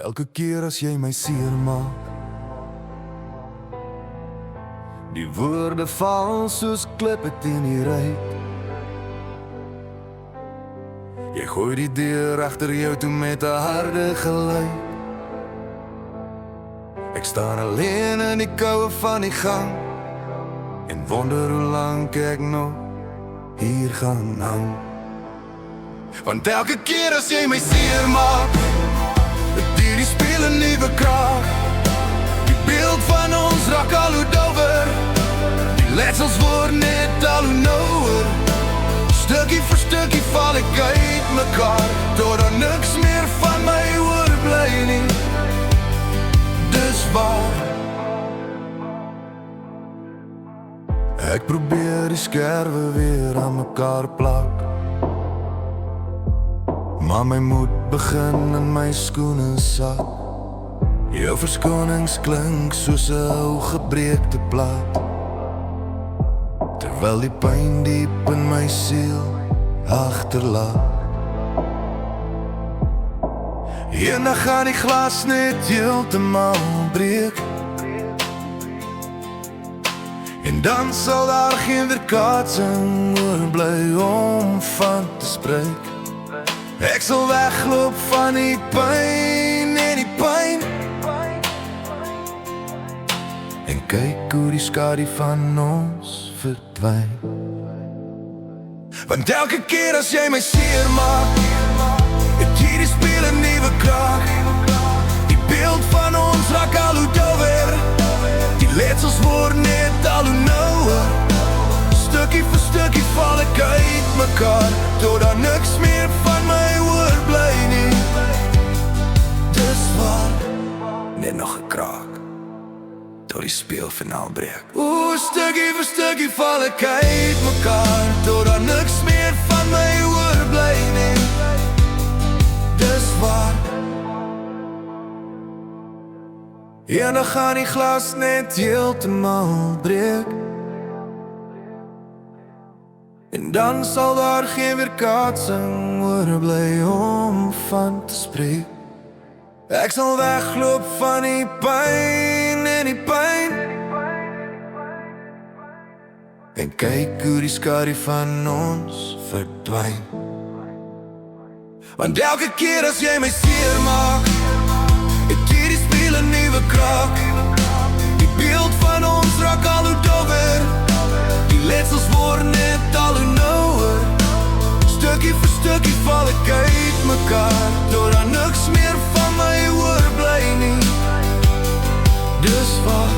Elke keer as jy my seer maak, die woorde val soos klippe teen die ruit. Jy gooi die deur agter jou toe met 'n harde geluid. Ek staan alleen in die koue van die gang en wonder hoe lank ek nog hier gaan hang. Want elke keer as jy my seer maak, het hierdie speel 'n nuwe krag. Die beeld van ons raak al hoe dower, die letsels word net al hoe nouer. Stukkie vir stukkie val ek uit mekaar, totdat niks meer van my oorbly nie. Dis waar ek probeer die skerwe weer aan mekaar plak, maar my moed begin in my skoene sak. Jou verskonings klink soos 'n ou gebreekte plaat, terwyl die pyn diep in my siel agterlaat. Eendag gaan die glas net heeltemal breek, en dan sal daar geen weerkaatsing oorbly om van te spreek. Ek sal wegloop van die pyn en die pyn, en kyk hoe die skadu van ons verdwyn. Want elke keer as jy my seer maak, het hierdie speel 'n nuwe krag. Die beeld van ons raak al hoe dower, die letsels word net al hoe nouer. Stukkie vir stukkie val ek uit mekaar, totdat niks meer van my oorbly nie. Dis waar, net nog 'n kraak, tot die speelfinaal breek. Oeh, stukkie vir stukkie val ek uit mekaar, totdat niks meer van my oorbly nie. Dis waar eendag gaan die glas net heeltemal breek, en dan sal daar geen weerkaatsing oorbly om van te spreek. Ek sal wegloop van die pyn en die pyn, en kyk hoe die skadu van ons verdwyn. Want elke keer as jy my seer maak, het hierdie speel 'n nuwe krag. Die beeld van ons raak al hoe dower, die letsels word net al hoe nouer. Stukkie vir stukkie val ek uit mekaar, totdat niks meer van my oorbly nie. Dis waar